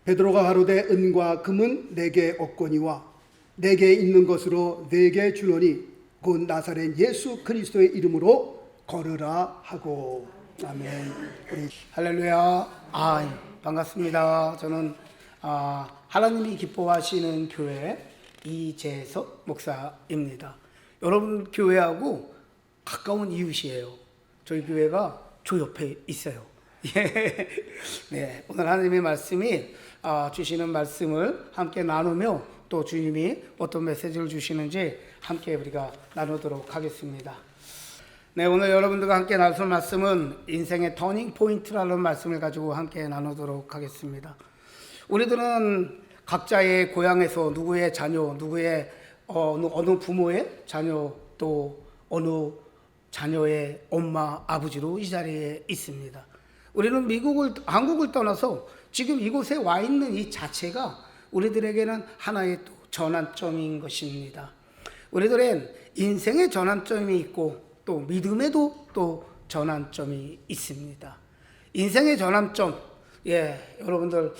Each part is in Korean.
베드로가 가로되 은과 금은 내게 없거니와 내게 있는 것으로 내게 주노니 곧 나사렛 예수 그리스도의 이름으로 걸으라 하고. 아멘. 우리 할렐루야. 반갑습니다. 저는 하나님이 기뻐하시는 교회 이재석 목사입니다. 여러분 교회하고 가까운 이웃이에요. 저희 교회가 저 옆에 있어요. 네, 오늘 하나님의 말씀이 주시는 말씀을 함께 나누며 또 주님이 어떤 메시지를 주시는지 함께 우리가 나누도록 하겠습니다. 네, 오늘 여러분들과 함께 나눌 말씀은 인생의 터닝 포인트라는 말씀을 가지고 함께 나누도록 하겠습니다. 우리들은 각자의 고향에서 누구의 자녀, 누구의 어느 부모의 자녀, 또 어느 자녀의 엄마, 아버지로 이 자리에 있습니다. 우리는 한국을 떠나서 지금 이곳에 와 있는 이 자체가 우리들에게는 하나의 또 전환점인 것입니다. 우리들은 인생의 전환점이 있고 또 믿음에도 또 전환점이 있습니다. 인생의 전환점, 여러분들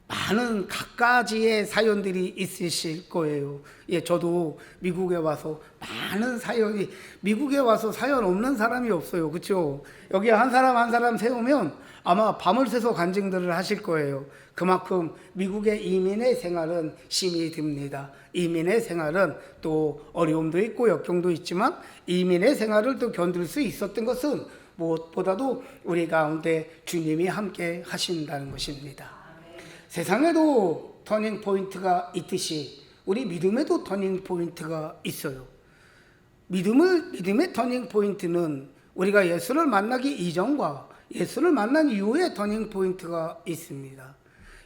많은 갖가지의 사연들이 있으실 거예요. 저도 미국에 와서 많은 사연이, 미국에 와서 사연 없는 사람이 없어요. 그렇죠? 여기 한 사람 세우면 아마 밤을 새서 간증들을 하실 거예요. 그만큼 미국의 이민의 생활은 심히 듭니다. 이민의 생활은 또 어려움도 있고 역경도 있지만 이민의 생활을 또 견딜 수 있었던 것은 무엇보다도 우리 가운데 주님이 함께 하신다는 것입니다. 세상에도 터닝 포인트가 있듯이 우리 믿음에도 터닝 포인트가 있어요. 믿음의 터닝 포인트는 우리가 예수를 만나기 이전과 예수를 만난 이후에 터닝 포인트가 있습니다.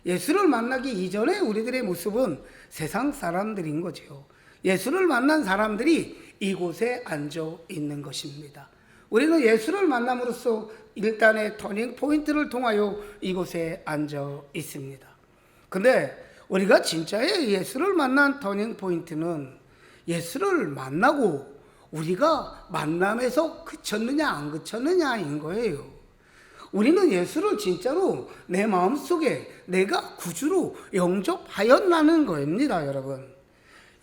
예수를 만나기 이전에 우리들의 모습은 세상 사람들인 거죠. 예수를 만난 사람들이 이곳에 앉아 있는 것입니다. 우리는 예수를 만남으로써 일단의 터닝 포인트를 통하여 이곳에 앉아 있습니다. 근데 우리가 진짜의 예수를 만난 터닝 포인트는 예수를 만나고 우리가 만남에서 그쳤느냐 안 그쳤느냐인 거예요. 우리는 예수를 진짜로 내 마음속에 내가 구주로 영접하였나는 겁니다, 여러분.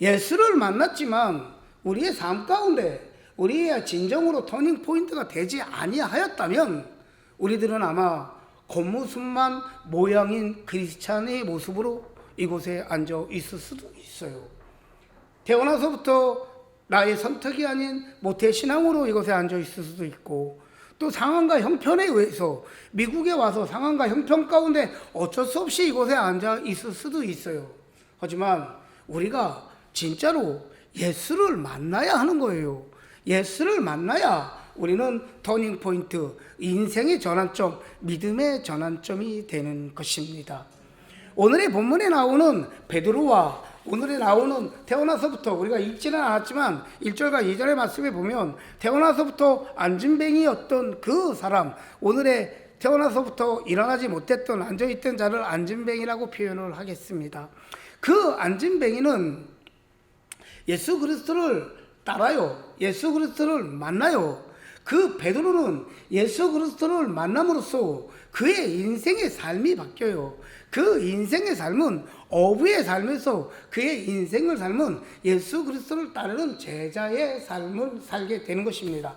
예수를 만났지만 우리의 삶 가운데 우리의 진정으로 터닝 포인트가 되지 아니하였다면 우리들은 아마 겉모습만 모양인 크리스찬의 모습으로 이곳에 앉아 있을 수도 있어요. 태어나서부터 나의 선택이 아닌 모태신앙으로 이곳에 앉아 있을 수도 있고, 또 상황과 형편에 의해서 미국에 와서 상황과 형편 가운데 어쩔 수 없이 이곳에 앉아 있을 수도 있어요. 하지만 우리가 진짜로 예수를 만나야 하는 거예요. 예수를 만나야 우리는 터닝 포인트, 인생의 전환점, 믿음의 전환점이 되는 것입니다. 오늘의 본문에 나오는 베드로와 오늘에 나오는 태어나서부터 우리가 읽지는 않았지만 1절과 2절의 말씀에 보면 태어나서부터 안진뱅이였던 그 사람, 오늘의 태어나서부터 일어나지 못했던 앉아있던 자를 안진뱅이라고 표현을 하겠습니다. 그 안진뱅이는 예수 그리스도를 따라요. 예수 그리스도를 만나요. 그 베드로는 예수 그리스도를 만남으로써 그의 인생의 삶이 바뀌어요. 그 인생의 삶은 어부의 삶에서 그의 인생을 삶은 예수 그리스도를 따르는 제자의 삶을 살게 되는 것입니다.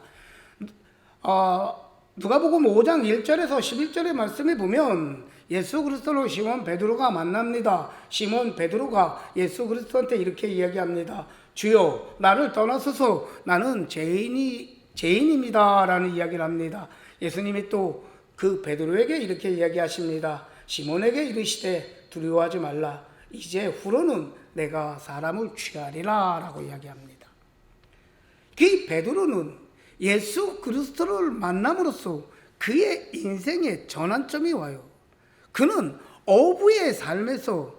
누가복음 5장 1절에서 11절의 말씀에 보면 예수 그리스도로 시몬 베드로가 만납니다. 시몬 베드로가 예수 그리스도한테 이렇게 이야기합니다. 주여, 나를 떠나소서, 나는 죄인입니다 라는 이야기를 합니다. 예수님이 또 그 베드로에게 이렇게 이야기하십니다. 시몬에게 이르시되 두려워하지 말라, 이제 후로는 내가 사람을 취하리라 라고 이야기합니다. 이 베드로는 예수 그리스도를 만남으로써 그의 인생의 전환점이 와요. 그는 어부의 삶에서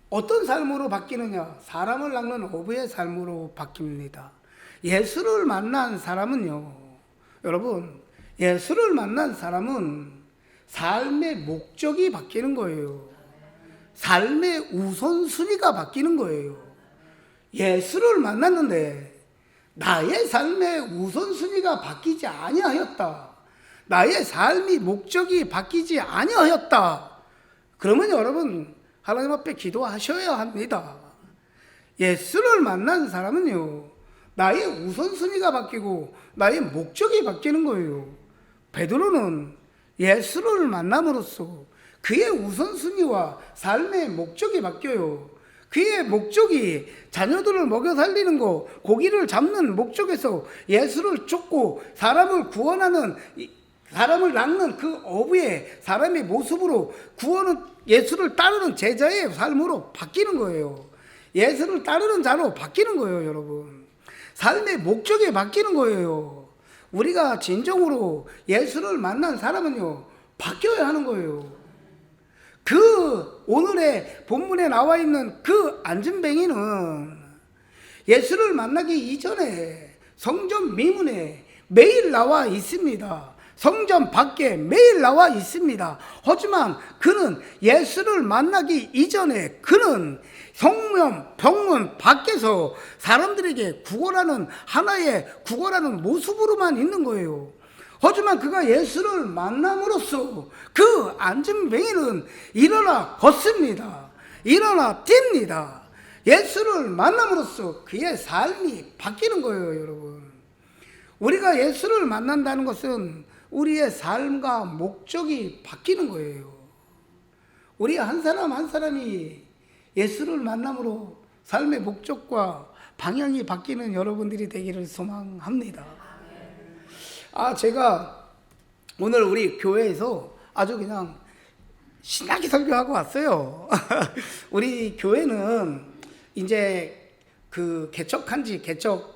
어떤 삶으로 바뀌느냐? 사람을 낚는 어부의 삶으로 바뀝니다. 예수를 만난 사람은요, 여러분, 예수를 만난 사람은 삶의 목적이 바뀌는 거예요. 삶의 우선순위가 바뀌는 거예요. 예수를 만났는데 나의 삶의 우선순위가 바뀌지 아니하였다. 나의 삶이 목적이 바뀌지 아니하였다. 그러면 여러분 하나님 앞에 기도하셔야 합니다. 예수를 만난 사람은요, 나의 우선순위가 바뀌고 나의 목적이 바뀌는 거예요. 베드로는 예수를 만남으로써 그의 우선순위와 삶의 목적이 바뀌어요. 그의 목적이 자녀들을 먹여 살리는 거, 고기를 잡는 목적에서 예수를 쫓고 사람을 구원하는, 사람을 낚는 그 어부의 사람의 모습으로 구원은 예수를 따르는 제자의 삶으로 바뀌는 거예요. 예수를 따르는 자로 바뀌는 거예요, 여러분. 삶의 목적이 바뀌는 거예요. 우리가 진정으로 예수를 만난 사람은요, 바뀌어야 하는 거예요. 그 오늘의 본문에 나와 있는 그 안진뱅이는 예수를 만나기 이전에 성전 미문에 매일 나와 있습니다. 성전 밖에 매일 나와 있습니다. 하지만 그는 예수를 만나기 이전에 그는 성문, 병문 밖에서 사람들에게 구걸하는 하나의 구걸하는 모습으로만 있는 거예요. 하지만 그가 예수를 만남으로써 그 안진뱅이는 일어나 걷습니다. 일어나 뜁니다. 예수를 만남으로써 그의 삶이 바뀌는 거예요, 여러분. 우리가 예수를 만난다는 것은 우리의 삶과 목적이 바뀌는 거예요. 우리 한 사람 한 사람이 예수를 만남으로 삶의 목적과 방향이 바뀌는 여러분들이 되기를 소망합니다. 제가 오늘 우리 교회에서 아주 그냥 신나게 설교하고 왔어요. 우리 교회는 이제 개척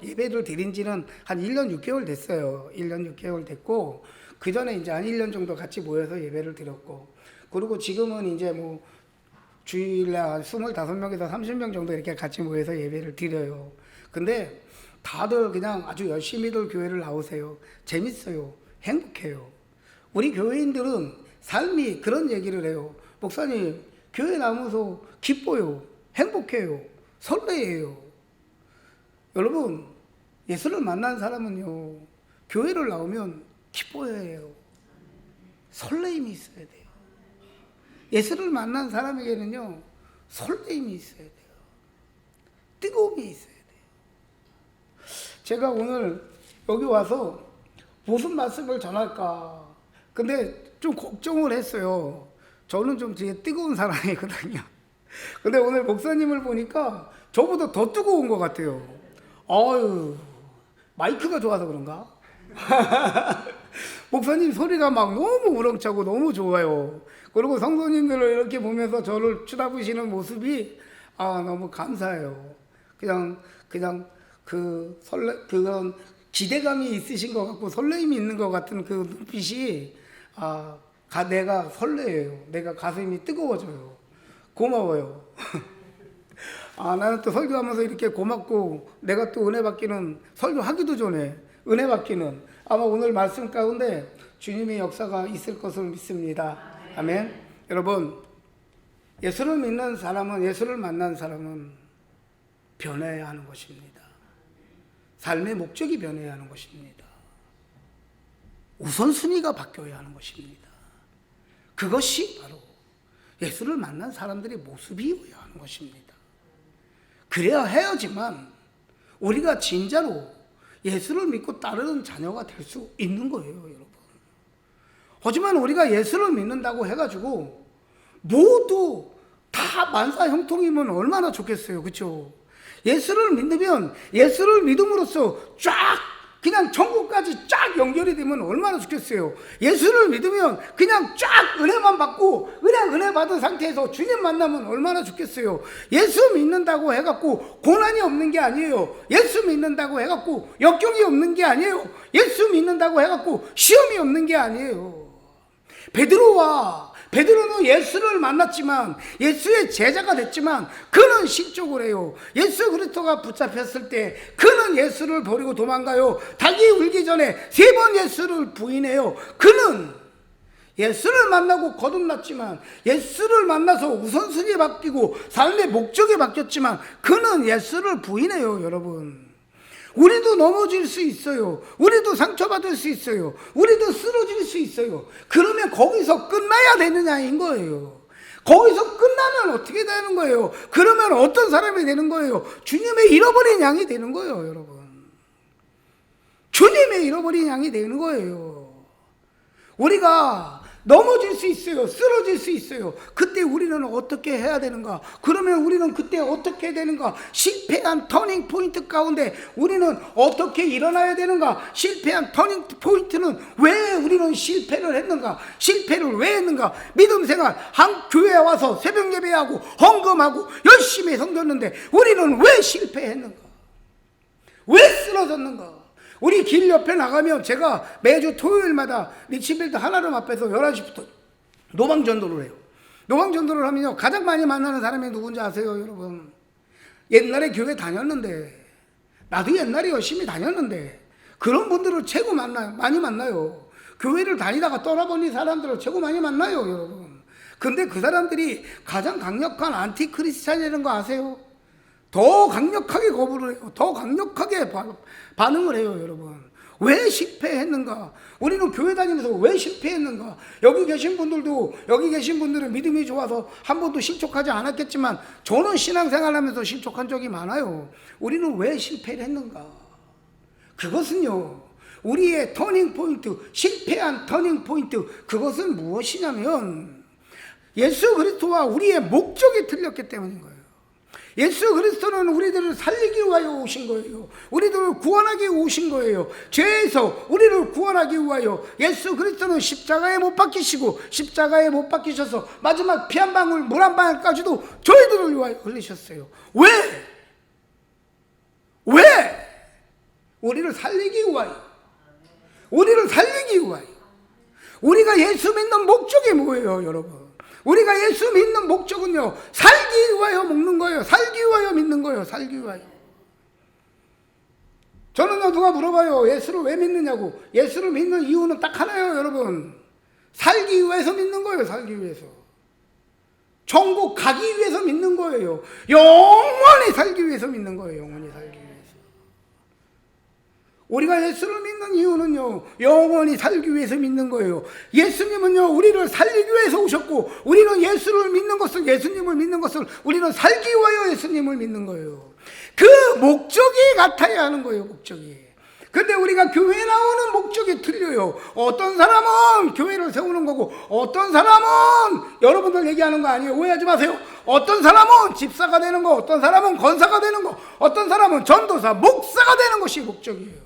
예배를 드린 지는 한 1년 6개월 됐어요. 1년 6개월 됐고, 그 전에 이제 한 1년 정도 같이 모여서 예배를 드렸고, 그리고 지금은 이제 뭐 주일에 한 25명에서 30명 정도 이렇게 같이 모여서 예배를 드려요. 근데 다들 그냥 아주 열심히들 교회를 나오세요. 재밌어요. 행복해요. 우리 교회인들은 삶이 그런 얘기를 해요. 목사님, 교회 나오면서 기뻐요. 행복해요. 설레요. 여러분, 예수를 만난 사람은요, 교회를 나오면 기뻐해야 해요. 설레임이 있어야 돼요. 예수를 만난 사람에게는요, 설레임이 있어야 돼요. 뜨거움이 있어야 돼요. 제가 오늘 여기 와서 무슨 말씀을 전할까? 근데 좀 걱정을 했어요. 저는 좀 되게 뜨거운 사람이거든요. 근데 오늘 목사님을 보니까 저보다 더 뜨거운 것 같아요. 마이크가 좋아서 그런가? 목사님 소리가 막 너무 우렁차고 너무 좋아요. 그리고 성도님들을 이렇게 보면서 저를 쳐다보시는 모습이 너무 감사해요. 그냥 그런 기대감이 있으신 것 같고 설레임이 있는 것 같은 그 눈빛이 내가 설레요. 내가 가슴이 뜨거워져요. 고마워요. 나는 또 설교하면서 이렇게 고맙고, 내가 또 은혜 받기는, 설교하기도 전에 은혜 받기는 아마 오늘 말씀 가운데 주님의 역사가 있을 것을 믿습니다. 아멘. 여러분, 예수를 믿는 사람은, 예수를 만난 사람은 변해야 하는 것입니다. 삶의 목적이 변해야 하는 것입니다. 우선순위가 바뀌어야 하는 것입니다. 그것이 바로 예수를 만난 사람들의 모습이어야 하는 것입니다. 그래야 해야지만 우리가 진짜로 예수를 믿고 따르는 자녀가 될 수 있는 거예요, 여러분. 하지만 우리가 예수를 믿는다고 해가지고 모두 다 만사 형통이면 얼마나 좋겠어요, 그렇죠? 예수를 믿으면 예수를 믿음으로써 쫙 그냥 천국까지 쫙 연결이 되면 얼마나 좋겠어요. 예수를 믿으면 그냥 쫙 은혜만 받고 그냥 은혜 받은 상태에서 주님 만나면 얼마나 좋겠어요. 예수 믿는다고 해갖고 고난이 없는 게 아니에요. 예수 믿는다고 해갖고 역경이 없는 게 아니에요. 예수 믿는다고 해갖고 시험이 없는 게 아니에요. 베드로는 예수를 만났지만, 예수의 제자가 됐지만 그는 실족을 해요. 예수 그리스도가 붙잡혔을 때 그는 예수를 버리고 도망가요. 닭이 울기 전에 3번 예수를 부인해요. 그는 예수를 만나고 거듭났지만, 예수를 만나서 우선순위 바뀌고 삶의 목적이 바뀌었지만 그는 예수를 부인해요. 여러분, 우리도 넘어질 수 있어요. 우리도 상처받을 수 있어요. 우리도 쓰러질 수 있어요. 그러면 거기서 끝나야 되느냐인 거예요. 거기서 끝나면 어떻게 되는 거예요? 그러면 어떤 사람이 되는 거예요? 주님의 잃어버린 양이 되는 거예요, 여러분. 주님의 잃어버린 양이 되는 거예요. 우리가 넘어질 수 있어요. 쓰러질 수 있어요. 그때 우리는 어떻게 해야 되는가? 그러면 우리는 그때 어떻게 해야 되는가? 실패한 터닝 포인트 가운데 우리는 어떻게 일어나야 되는가? 실패한 터닝 포인트는 왜 우리는 실패를 했는가? 실패를 왜 했는가? 믿음 생활, 한 교회에 와서 새벽 예배하고 헌금하고 열심히 섬겼는데 우리는 왜 실패했는가? 왜 쓰러졌는가? 우리 길 옆에 나가면 제가 매주 토요일마다 리치빌드 하나름 앞에서 11시부터 노방전도를 해요. 노방전도를 하면요, 가장 많이 만나는 사람이 누군지 아세요, 여러분? 옛날에 교회 다녔는데, 나도 옛날에 열심히 다녔는데, 그런 분들을 최고 많이 만나요. 교회를 다니다가 떠나버린 사람들을 최고 많이 만나요, 여러분. 근데 그 사람들이 가장 강력한 안티 크리스찬이라는 거 아세요? 더 강력하게 거부를 해요. 더 강력하게 반응을 해요, 여러분. 왜 실패했는가? 우리는 교회 다니면서 왜 실패했는가? 여기 계신 분들은 믿음이 좋아서 한 번도 실족하지 않았겠지만 저는 신앙생활 하면서 실족한 적이 많아요. 우리는 왜 실패를 했는가? 그것은요, 우리의 터닝 포인트, 실패한 터닝 포인트, 그것은 무엇이냐면 예수 그리스도와 우리의 목적이 틀렸기 때문인 거예요. 예수 그리스도는 우리들을 살리기 위하여 오신 거예요. 우리들을 구원하기 위해 오신 거예요. 죄에서 우리를 구원하기 위하여 예수 그리스도는 십자가에 못 박히시고 십자가에 못 박히셔서 마지막 피 한 방울, 물 한 방울까지도 저희들을 위하여 흘리셨어요. 왜? 우리를 살리기 위하여. 우리를 살리기 위하여. 우리가 예수 믿는 목적이 뭐예요, 여러분? 우리가 예수 믿는 목적은요, 살기 위하여 먹는 거예요. 살기 위하여 믿는 거예요. 살기 위하여. 저는요, 누가 물어봐요. 예수를 왜 믿느냐고. 예수를 믿는 이유는 딱 하나예요, 여러분. 살기 위해서 믿는 거예요. 살기 위해서. 천국 가기 위해서 믿는 거예요. 영원히 살기 위해서 믿는 거예요. 영원히 살기 위해서. 우리가 예수를 믿는 이유는요, 영원히 살기 위해서 믿는 거예요. 예수님은요, 우리를 살리기 위해서 오셨고, 우리는 예수님을 믿는 것을 우리는 살기 위하여 예수님을 믿는 거예요. 그 목적이 같아야 하는 거예요, 목적이. 근데 우리가 교회에 나오는 목적이 틀려요. 어떤 사람은 교회를 세우는 거고, 어떤 사람은, 여러분들 얘기하는 거 아니에요. 오해하지 마세요. 어떤 사람은 집사가 되는 거, 어떤 사람은 권사가 되는 거, 어떤 사람은 전도사, 목사가 되는 것이 목적이에요.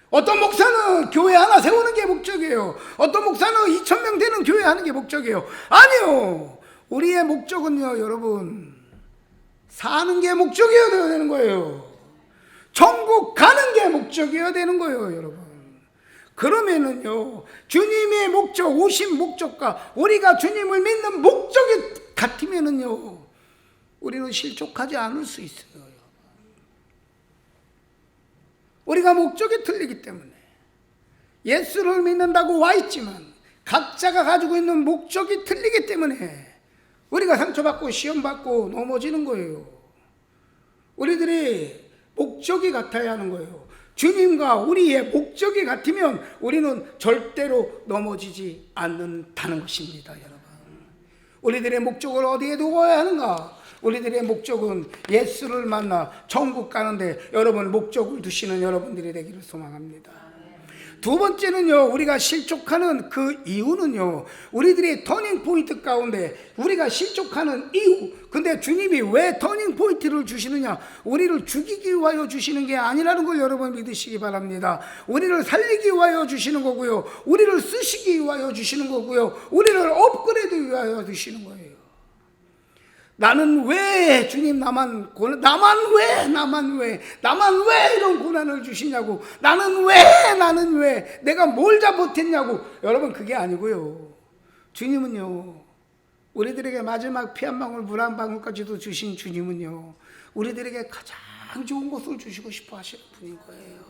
어떤 목사는 교회 하나 세우는 게 목적이에요. 어떤 목사는 2,000명 되는 교회 하는 게 목적이에요. 아니요. 우리의 목적은요, 여러분, 사는 게 목적이어야 되는 거예요. 천국 가는 게 목적이어야 되는 거예요, 여러분. 그러면은요, 주님의 목적, 오신 목적과 우리가 주님을 믿는 목적이 같으면은요, 우리는 실족하지 않을 수 있어요. 우리가 목적이 틀리기 때문에 예수를 믿는다고 와 있지만 각자가 가지고 있는 목적이 틀리기 때문에 우리가 상처받고 시험받고 넘어지는 거예요. 우리들이 목적이 같아야 하는 거예요. 주님과 우리의 목적이 같으면 우리는 절대로 넘어지지 않는다는 것입니다, 여러분. 우리들의 목적을 어디에 두어야 하는가? 우리들의 목적은 예수를 만나 천국 가는데 여러분 목적을 두시는 여러분들이 되기를 소망합니다. 두 번째는요, 우리가 실족하는 그 이유는요, 우리들의 터닝 포인트 가운데 우리가 실족하는 이유. 근데 주님이 왜 터닝 포인트를 주시느냐? 우리를 죽이기 위하여 주시는 게 아니라는 걸 여러분 믿으시기 바랍니다. 우리를 살리기 위하여 주시는 거고요, 우리를 쓰시기 위하여 주시는 거고요, 우리를 업그레이드 위하여 주시는 거예요. 나는 왜 주님 나만 왜 이런 고난을 주시냐고, 나는 왜 내가 뭘 잘못했냐고. 여러분, 그게 아니고요, 주님은요, 우리들에게 마지막 피 한 방울 물 한 방울까지도 주신 주님은요, 우리들에게 가장 좋은 것을 주시고 싶어 하시는 분인 거예요.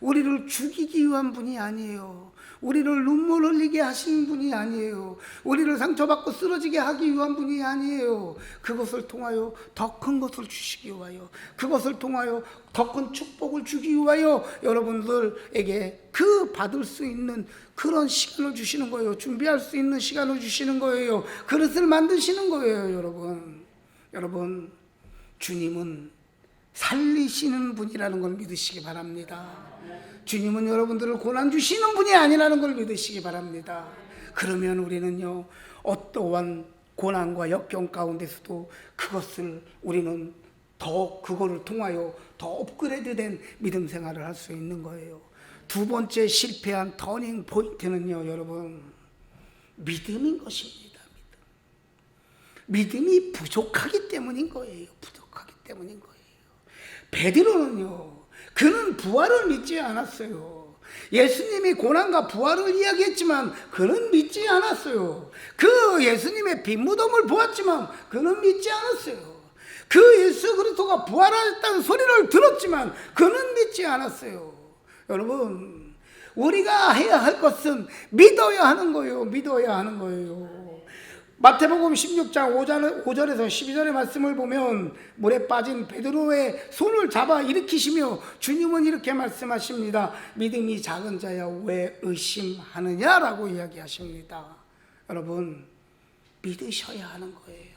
우리를 죽이기 위한 분이 아니에요. 우리를 눈물 흘리게 하신 분이 아니에요. 우리를 상처받고 쓰러지게 하기 위한 분이 아니에요. 그것을 통하여 더 큰 것을 주시기 위하여, 그것을 통하여 더 큰 축복을 주기 위하여 여러분들에게 그 받을 수 있는 그런 시간을 주시는 거예요. 준비할 수 있는 시간을 주시는 거예요. 그릇을 만드시는 거예요. 여러분, 주님은 살리시는 분이라는 걸 믿으시기 바랍니다. 주님은 여러분들을 고난 주시는 분이 아니라는 걸 믿으시기 바랍니다. 그러면 우리는요, 어떠한 고난과 역경 가운데서도 그것을 우리는 더 그거를 통하여 더 업그레이드된 믿음 생활을 할 수 있는 거예요. 두 번째 실패한 터닝 포인트는요, 여러분, 믿음인 것입니다. 믿음이 부족하기 때문인 거예요. 부족하기 때문인 거예요. 베드로는요, 그는 부활을 믿지 않았어요. 예수님이 고난과 부활을 이야기했지만 그는 믿지 않았어요. 그 예수님의 빈무덤을 보았지만 그는 믿지 않았어요. 그 예수 그리스도가 부활하셨다는 소리를 들었지만 그는 믿지 않았어요. 여러분, 우리가 해야 할 것은 믿어야 하는 거예요. 믿어야 하는 거예요. 마태복음 16장 5절에서 12절의 말씀을 보면 물에 빠진 베드로의 손을 잡아 일으키시며 주님은 이렇게 말씀하십니다. 믿음이 작은 자야 왜 의심하느냐라고 이야기하십니다. 여러분, 믿으셔야 하는 거예요.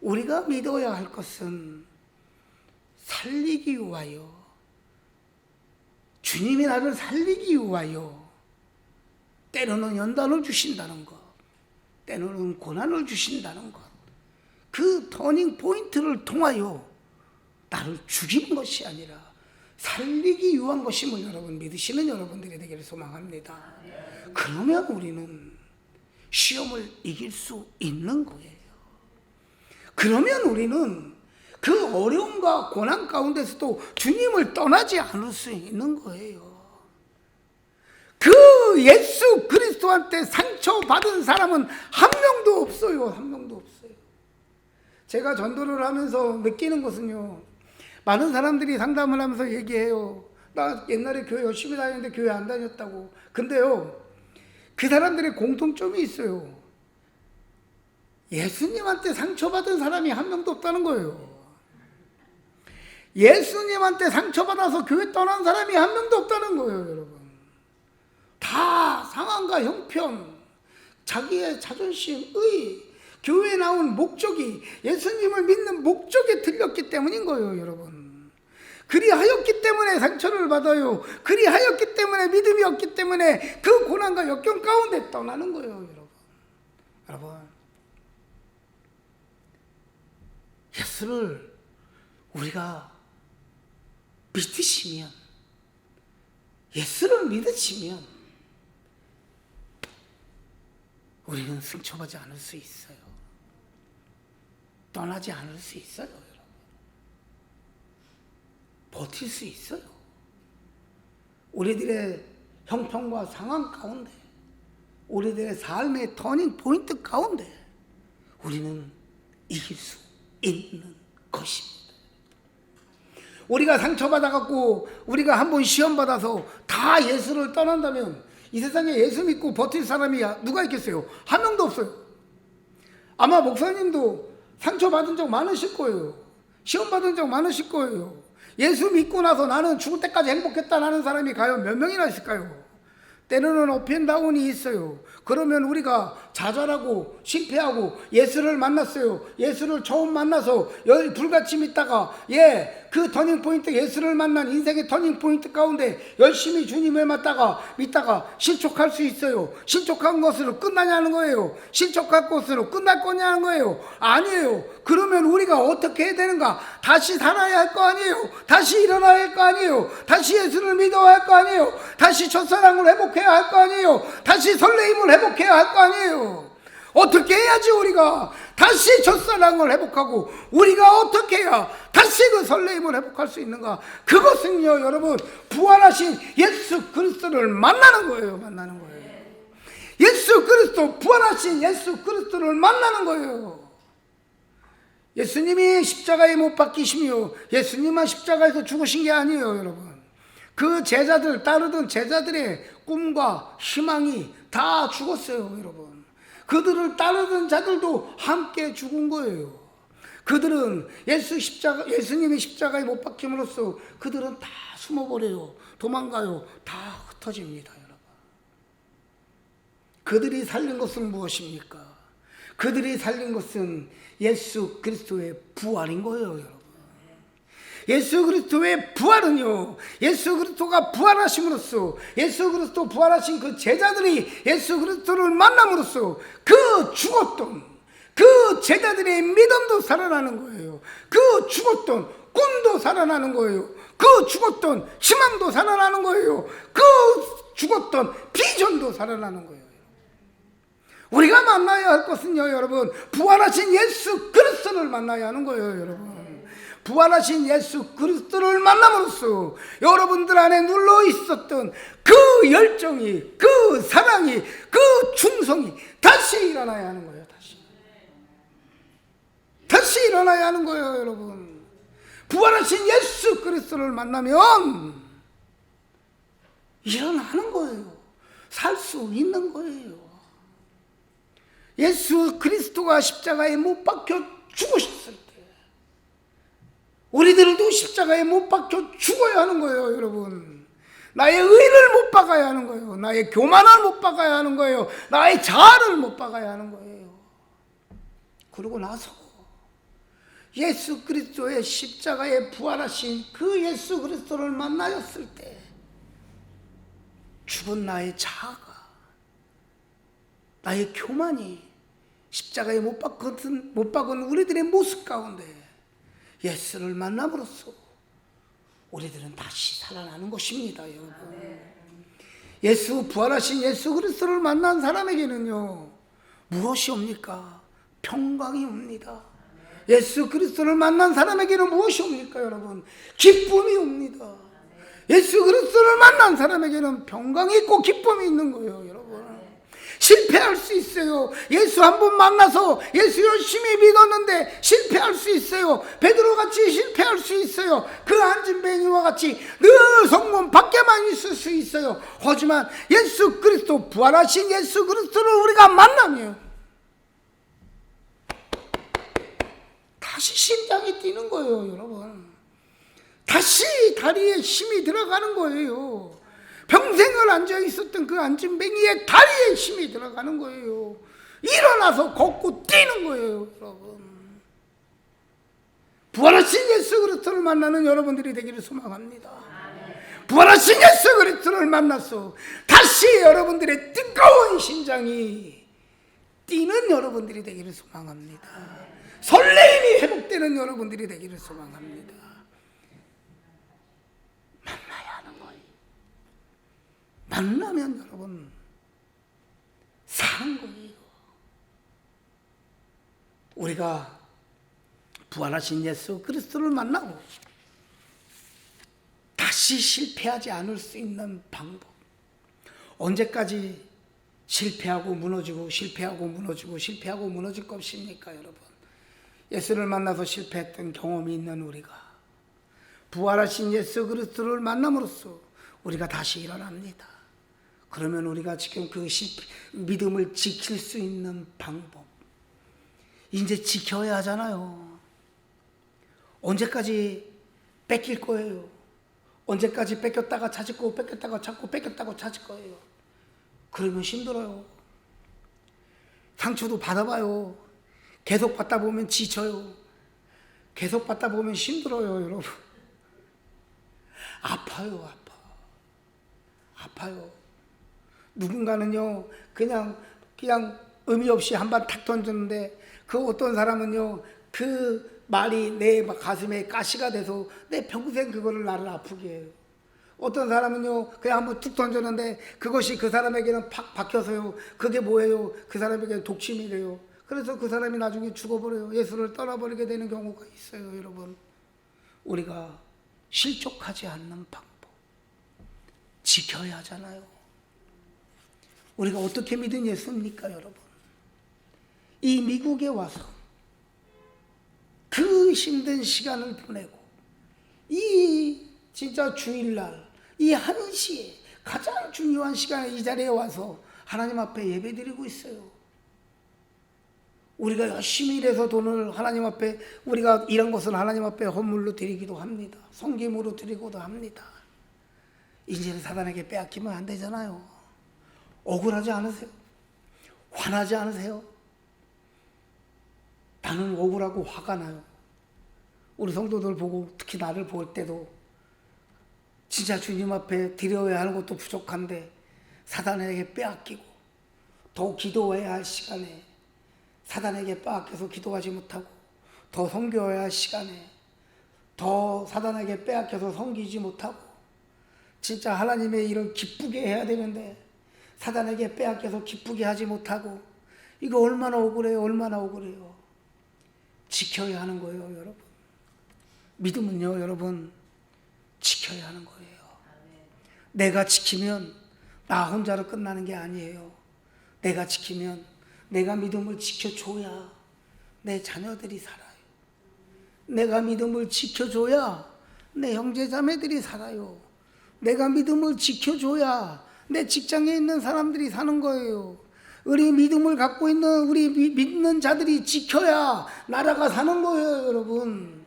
우리가 믿어야 할 것은 살리기 위하여, 주님이 나를 살리기 위하여 때로는 연단을 주신다는 것, 때로는 고난을 주신다는 것, 그 터닝 포인트를 통하여 나를 죽이는 것이 아니라 살리기 위한 것임을 여러분 믿으시는 여러분들이 되기를 소망합니다. 그러면 우리는 시험을 이길 수 있는 거예요. 그러면 우리는 그 어려움과 고난 가운데서도 주님을 떠나지 않을 수 있는 거예요. 그 예수 그리스도한테 상처받은 사람은 한 명도 없어요. 한 명도 없어요. 제가 전도를 하면서 느끼는 것은요, 많은 사람들이 상담을 하면서 얘기해요. 나 옛날에 교회 열심히 다녔는데 교회 안 다녔다고. 근데요, 그 사람들의 공통점이 있어요. 예수님한테 상처받은 사람이 한 명도 없다는 거예요. 예수님한테 상처받아서 교회 떠난 사람이 한 명도 없다는 거예요, 여러분. 다 상황과 형편, 자기의 자존심, 의, 교회에 나온 목적이 예수님을 믿는 목적에 들렸기 때문인 거예요, 여러분. 그리하였기 때문에 상처를 받아요. 그리하였기 때문에 믿음이 없기 때문에 그 고난과 역경 가운데 떠나는 거예요, 여러분. 여러분, 예수를 우리가 믿으시면, 예수를 믿으시면 우리는 상처받지 않을 수 있어요. 떠나지 않을 수 있어요, 여러분. 버틸 수 있어요. 우리들의 형편과 상황 가운데, 우리들의 삶의 터닝 포인트 가운데 우리는 이길 수 있는 것입니다. 우리가 상처받아갖고 우리가 한번 시험받아서 다 예수를 떠난다면 이 세상에 예수 믿고 버틸 사람이 누가 있겠어요? 한 명도 없어요. 아마 목사님도 상처받은 적 많으실 거예요. 시험받은 적 많으실 거예요. 예수 믿고 나서 나는 죽을 때까지 행복했다는 사람이 과연 몇 명이나 있을까요? 때로는 업앤다운이 있어요. 그러면 우리가 좌절하고 실패하고 예수를 만났어요. 예수를 처음 만나서 불같이 믿다가 그 터닝 포인트, 예수를 만난 인생의 터닝 포인트 가운데 열심히 주님을 믿다가 실족할 수 있어요. 실족한 것으로 끝나냐는 거예요. 실족한 것으로 끝날 거냐는 거예요. 아니에요. 그러면 우리가 어떻게 해야 되는가? 다시 살아야 할 거 아니에요. 다시 일어나야 할 거 아니에요. 다시 예수를 믿어야 할 거 아니에요. 다시 첫사랑을 회복해야 할 거 아니에요. 다시 설레임을 회복해야 할 거 아니에요. 어떻게 해야지 우리가 다시 첫사랑을 회복하고 우리가 어떻게 해야 다시 그 설레임을 회복할 수 있는가? 그것은요, 여러분, 부활하신 예수 그리스도를 만나는 거예요. 만나는 거예요. 예수 그리스도, 부활하신 예수 그리스도를 만나는 거예요. 예수님이 십자가에 못 박히시며 예수님만 십자가에서 죽으신 게 아니에요, 여러분. 그 제자들, 따르던 제자들의 꿈과 희망이 다 죽었어요, 여러분. 그들을 따르던 자들도 함께 죽은 거예요. 그들은 예수님의 십자가에 못 박힘으로써 그들은 다 숨어버려요. 도망가요. 다 흩어집니다, 여러분. 그들이 살린 것은 무엇입니까? 그들이 살린 것은 예수 그리스도의 부활인 거예요, 여러분. 예수 그리스도의 부활은요, 예수 그리스도가 부활하심으로써, 예수 그리스도 부활하신 그 제자들이 예수 그리스도를 만남으로써 그 죽었던 그 제자들의 믿음도 살아나는 거예요. 그 죽었던 꿈도 살아나는 거예요. 그 죽었던 희망도 살아나는 거예요. 그 죽었던 비전도 살아나는 거예요. 우리가 만나야 할 것은요, 여러분, 부활하신 예수 그리스도를 만나야 하는 거예요, 여러분. 부활하신 예수 그리스도를 만남으로써 여러분들 안에 눌러 있었던 그 열정이, 그 사랑이, 그 충성이 다시 일어나야 하는 거예요. 다시 일어나야 하는 거예요, 여러분. 부활하신 예수 그리스도를 만나면 일어나는 거예요. 살 수 있는 거예요. 예수 그리스도가 십자가에 못 박혀 죽으셨을 때 우리들도 십자가에 못 박혀 죽어야 하는 거예요, 여러분. 나의 의를 못 박아야 하는 거예요. 나의 교만을 못 박아야 하는 거예요. 나의 자아를 못 박아야 하는 거예요. 그러고 나서 예수 그리스도의 십자가에 부활하신 그 예수 그리스도를 만나였을 때 죽은 나의 자아가, 나의 교만이 십자가에 못 박은 우리들의 모습 가운데 예수를 만남으로써 우리들은 다시 살아나는 것입니다, 여러분. 예수, 부활하신 예수 그리스도를 만난 사람에게는요, 무엇이 옵니까? 평강이 옵니다. 예수 그리스도를 만난 사람에게는 무엇이 옵니까, 여러분? 기쁨이 옵니다. 예수 그리스도를 만난 사람에게는 평강이 있고 기쁨이 있는 거예요, 여러분. 실패할 수 있어요. 예수 한 번 만나서 예수 열심히 믿었는데 실패할 수 있어요. 베드로같이 실패할 수 있어요. 그 안진뱅이와 같이 늘 성문 밖에만 있을 수 있어요. 하지만 예수 그리스도, 부활하신 예수 그리스도를 우리가 만나면 다시 심장이 뛰는 거예요, 여러분. 다시 다리에 힘이 들어가는 거예요. 평생을 앉아 있었던 그 안진뱅이의 다리에 힘이 들어가는 거예요. 일어나서 걷고 뛰는 거예요, 여러분. 부활하신 예수 그리스도를 만나는 여러분들이 되기를 소망합니다. 부활하신 예수 그리스도를 만나서 다시 여러분들의 뜨거운 심장이 뛰는 여러분들이 되기를 소망합니다. 설레임이 회복되는 여러분들이 되기를 소망합니다. 만나야 하는 거예요. 만나면 여러분 사는 거예요. 우리가 부활하신 예수 그리스도를 만나고 다시 실패하지 않을 수 있는 방법. 언제까지 실패하고 무너지고 실패하고 무너지고 실패하고 무너질 것입니까, 여러분? 예수를 만나서 실패했던 경험이 있는 우리가 부활하신 예수 그리스도를 만남으로써 우리가 다시 일어납니다. 그러면 우리가 지금 그 믿음을 지킬 수 있는 방법, 이제 지켜야 하잖아요. 언제까지 뺏길 거예요? 언제까지 뺏겼다가 찾을 거고 뺏겼다가 찾고 뺏겼다가 찾을 거예요? 그러면 힘들어요. 상처도 받아봐요. 계속 받다 보면 지쳐요. 계속 받다 보면 힘들어요, 여러분. 아파요. 누군가는요, 그냥 의미 없이 한 발 탁 던졌는데, 그 어떤 사람은요, 그 말이 내 가슴에 가시가 돼서 내 평생 그거를 나를 아프게 해요. 어떤 사람은요, 그냥 한번 툭 던졌는데 그것이 그 사람에게는 팍 박혀서요, 그게 뭐예요? 그 사람에게는 독침이 돼요. 그래서 그 사람이 나중에 죽어버려요. 예수를 떠나버리게 되는 경우가 있어요, 여러분. 우리가 실족하지 않는 방법, 지켜야 하잖아요. 우리가 어떻게 믿은 예수입니까, 여러분? 이 미국에 와서 그 힘든 시간을 보내고, 이 진짜 주일날 이 1시에 가장 중요한 시간에 이 자리에 와서 하나님 앞에 예배드리고 있어요. 우리가 열심히 일해서 돈을 하나님 앞에, 우리가 이런 것은 하나님 앞에 헌물로 드리기도 합니다. 성김으로 드리고도 합니다. 이제는 사단에게 빼앗기면 안 되잖아요. 억울하지 않으세요? 화나지 않으세요? 나는 억울하고 화가 나요. 우리 성도들 보고, 특히 나를 볼 때도 진짜 주님 앞에 드려야 하는 것도 부족한데 사단에게 빼앗기고, 더 기도해야 할 시간에 사단에게 빼앗겨서 기도하지 못하고, 더 섬겨야 할 시간에 더 사단에게 빼앗겨서 섬기지 못하고, 진짜 하나님의 일을 기쁘게 해야 되는데 사단에게 빼앗겨서 기쁘게 하지 못하고, 이거 얼마나 억울해요. 얼마나 억울해요. 지켜야 하는 거예요, 여러분. 믿음은요, 여러분, 지켜야 하는 거예요. 내가 지키면 나 혼자로 끝나는 게 아니에요. 내가 지키면, 내가 믿음을 지켜줘야 내 자녀들이 살아요. 내가 믿음을 지켜줘야 내 형제자매들이 살아요. 내가 믿음을 지켜줘야 내 직장에 있는 사람들이 사는 거예요. 우리 믿음을 갖고 있는 우리 믿는 자들이 지켜야 나라가 사는 거예요, 여러분.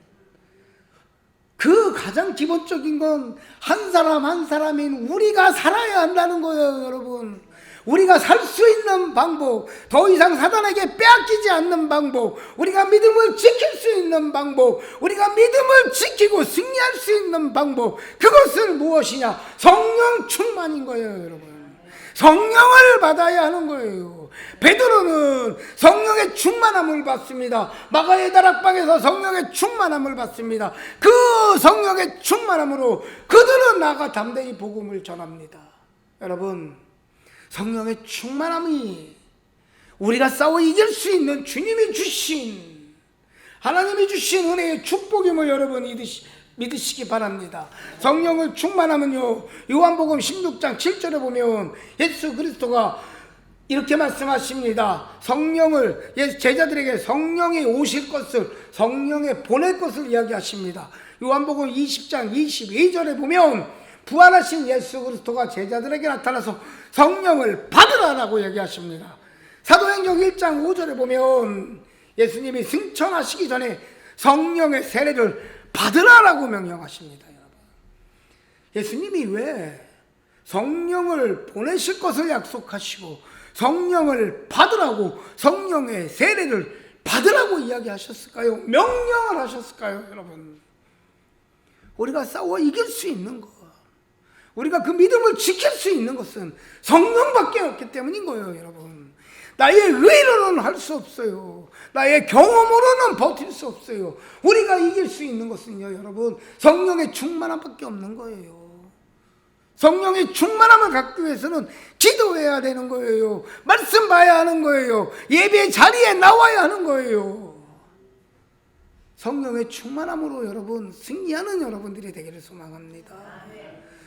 그 가장 기본적인 건 한 사람 한 사람인 우리가 살아야 한다는 거예요, 여러분. 우리가 살 수 있는 방법, 더 이상 사단에게 빼앗기지 않는 방법, 우리가 믿음을 지킬 수 있는 방법, 우리가 믿음을 지키고 승리할 수 있는 방법, 그것은 무엇이냐? 성령 충만인 거예요, 여러분. 성령을 받아야 하는 거예요. 베드로는 성령의 충만함을 받습니다. 마가의 다락방에서 성령의 충만함을 받습니다. 그 성령의 충만함으로 그들은 나가 담대히 복음을 전합니다. 여러분, 성령의 충만함이 우리가 싸워 이길 수 있는 주님이 주신, 하나님이 주신 은혜의 축복임을 여러분 믿으시기 바랍니다. 성령을 충만하면요, 요한복음 16장 7절에 보면 예수 그리스도가 이렇게 말씀하십니다. 성령을, 제자들에게 성령이 오실 것을, 성령의 보낼 것을 이야기하십니다. 요한복음 20장 22절에 보면 부활하신 예수 그리스도가 제자들에게 나타나서 성령을 받으라라고 얘기하십니다. 사도행전 1장 5절에 보면 예수님이 승천하시기 전에 성령의 세례를 받으라라고 명령하십니다. 여러분, 예수님이 왜 성령을 보내실 것을 약속하시고 성령을 받으라고, 성령의 세례를 받으라고 이야기하셨을까요? 명령을 하셨을까요? 여러분, 우리가 싸워 이길 수 있는 것, 우리가 그 믿음을 지킬 수 있는 것은 성령밖에 없기 때문인 거예요, 여러분. 나의 의로는 할 수 없어요. 나의 경험으로는 버틸 수 없어요. 우리가 이길 수 있는 것은요, 여러분, 성령의 충만함밖에 없는 거예요. 성령의 충만함을 갖기 위해서는 기도해야 되는 거예요. 말씀 봐야 하는 거예요. 예배 자리에 나와야 하는 거예요. 성령의 충만함으로 여러분 승리하는 여러분들이 되기를 소망합니다.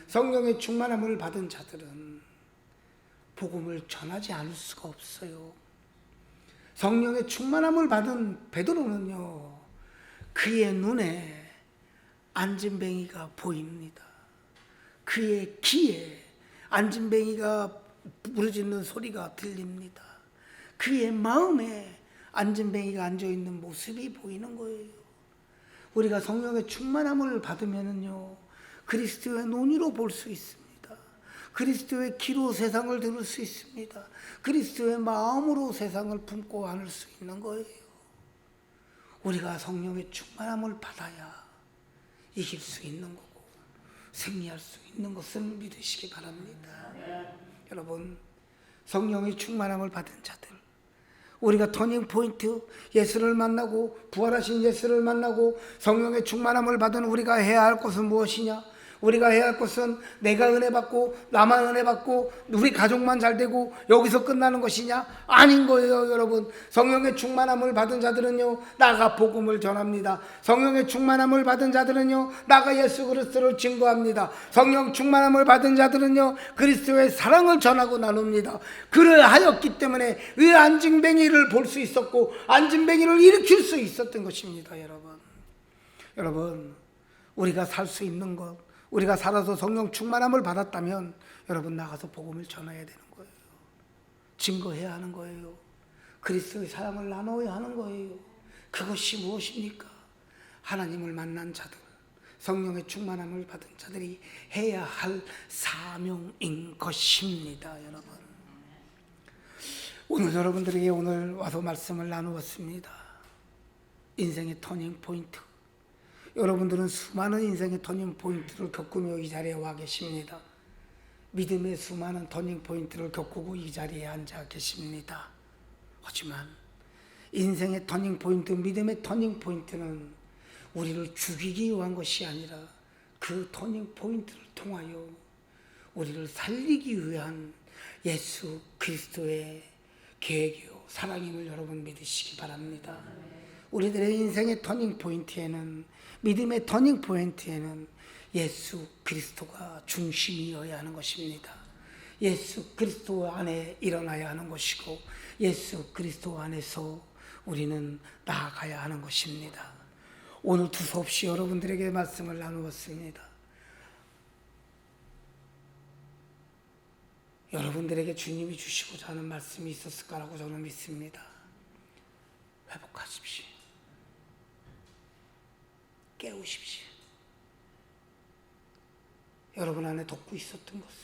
성령의 충만함을 받은 자들은 복음을 전하지 않을 수가 없어요. 성령의 충만함을 받은 베드로는요, 그의 눈에 안진뱅이가 보입니다. 그의 귀에 안진뱅이가 부르짖는 소리가 들립니다. 그의 마음에 안진뱅이가 앉아있는 모습이 보이는 거예요. 우리가 성령의 충만함을 받으면은요, 그리스도의 눈으로 볼 수 있습니다. 그리스도의 귀로 세상을 들을 수 있습니다. 그리스도의 마음으로 세상을 품고 안을 수 있는 거예요. 우리가 성령의 충만함을 받아야 이길 수 있는 거고 승리할 수 있는 것을 믿으시기 바랍니다. 여러분, 성령의 충만함을 받은 자들, 우리가 터닝포인트, 예수를 만나고 부활하신 예수를 만나고 성령의 충만함을 받은 우리가 해야 할 것은 무엇이냐? 우리가 해야 할 것은 내가 은혜 받고 나만 은혜 받고 우리 가족만 잘 되고 여기서 끝나는 것이냐? 아닌 거예요, 여러분. 성령의 충만함을 받은 자들은요, 나가 복음을 전합니다. 성령의 충만함을 받은 자들은요, 나가 예수 그리스도를 증거합니다. 성령 충만함을 받은 자들은요, 그리스도의 사랑을 전하고 나눕니다. 그를 하였기 때문에 이 안진뱅이를 볼 수 있었고 안진뱅이를 일으킬 수 있었던 것입니다. 여러분, 우리가 살 수 있는 것, 우리가 살아서 성령 충만함을 받았다면 여러분 나가서 복음을 전해야 되는 거예요. 증거해야 하는 거예요. 그리스도의 사랑을 나눠야 하는 거예요. 그것이 무엇입니까? 하나님을 만난 자들, 성령의 충만함을 받은 자들이 해야 할 사명인 것입니다. 여러분, 오늘 여러분들에게 오늘 와서 말씀을 나누었습니다. 인생의 터닝 포인트. 여러분들은 수많은 인생의 터닝 포인트를 겪으며 이 자리에 와 계십니다. 믿음의 수많은 터닝 포인트를 겪고 이 자리에 앉아 계십니다. 하지만 인생의 터닝 포인트, 믿음의 터닝 포인트는 우리를 죽이기 위한 것이 아니라 그 터닝 포인트를 통하여 우리를 살리기 위한 예수 그리스도의 계획이요 사랑임을 여러분 믿으시기 바랍니다. 우리들의 인생의 터닝 포인트에는, 믿음의 터닝 포인트에는 예수 그리스도가 중심이어야 하는 것입니다. 예수 그리스도 안에 일어나야 하는 것이고 예수 그리스도 안에서 우리는 나아가야 하는 것입니다. 오늘 두서없이 여러분들에게 말씀을 나누었습니다. 여러분들에게 주님이 주시고자 하는 말씀이 있었을 거라고 저는 믿습니다. 회복하십시오. 깨우십시오. 여러분 안에 덮고 있었던 것을,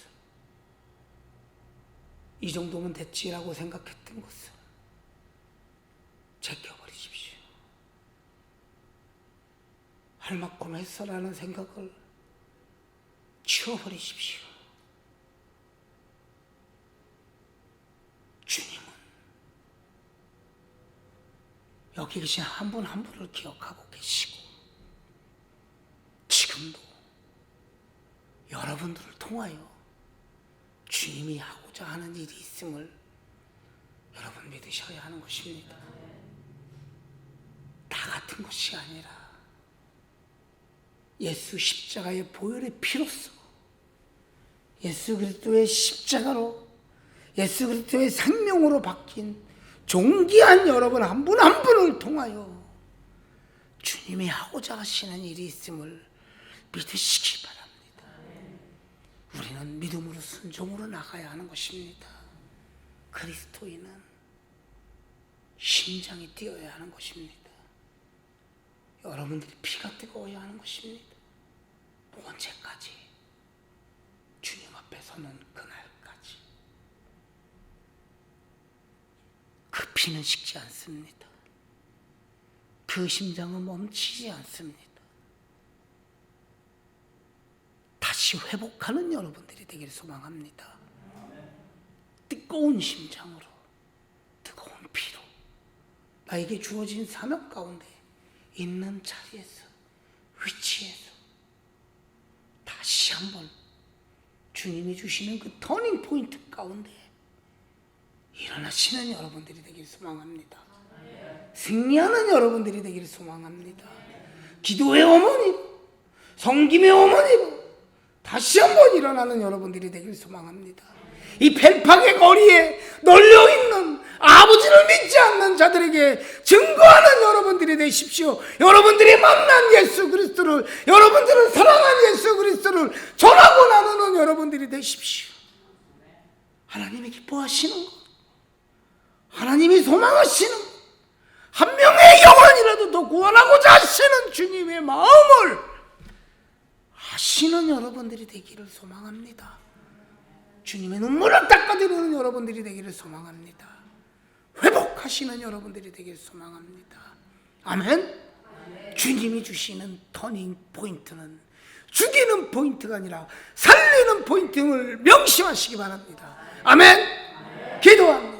이 정도면 됐지라고 생각했던 것을 제껴버리십시오. 할 만큼 했어라는 생각을 치워버리십시오. 주님은 여기 계신 한 분 한 분을 기억하고 계시고 지금도 여러분들을 통하여 주님이 하고자 하는 일이 있음을 여러분 믿으셔야 하는 것입니다. 나 같은 것이 아니라 예수 십자가의 보혈의 피로써, 예수 그리스도의 십자가로, 예수 그리스도의 생명으로 바뀐 존귀한 여러분 한 분 한 분을 통하여 주님이 하고자 하시는 일이 있음을 믿으시기 바랍니다. 우리는 믿음으로 순종으로 나가야 하는 것입니다. 그리스도인은 심장이 뛰어야 하는 것입니다. 여러분들이 피가 뜨거워야 하는 것입니다. 언제까지? 주님 앞에 서는 그날까지. 그 피는 식지 않습니다. 그 심장은 멈추지 않습니다. 다시 회복하는 여러분들이 되기를 소망합니다. 뜨거운 심장으로, 뜨거운 피로 나에게 주어진 사명 가운데 있는 자리에서, 위치에서 다시 한번 주님이 주시는 그 터닝 포인트 가운데 일어나시는 여러분들이 되기를 소망합니다. 승리하는 여러분들이 되기를 소망합니다. 기도의 어머니로, 섬김의 어머니로 다시 한번 일어나는 여러분들이 되기를 소망합니다. 이 펠팍의 거리에 널려있는 아버지를 믿지 않는 자들에게 증거하는 여러분들이 되십시오. 여러분들이 만난 예수 그리스도를, 여러분들은 사랑한 예수 그리스도를 전하고 나누는 여러분들이 되십시오. 하나님이 기뻐하시는 것, 하나님이 소망하시는 것, 한 명의 영혼이라도 더 구원하고자 하시는 주님의 마음을 하시는 여러분들이 되기를 소망합니다. 주님의 눈물을 닦아드리는 여러분들이 되기를 소망합니다. 회복하시는 여러분들이 되기를 소망합니다. 아멘. 주님이 주시는 터닝 포인트는 죽이는 포인트가 아니라 살리는 포인트를 명심하시기 바랍니다. 아멘. 기도합니다.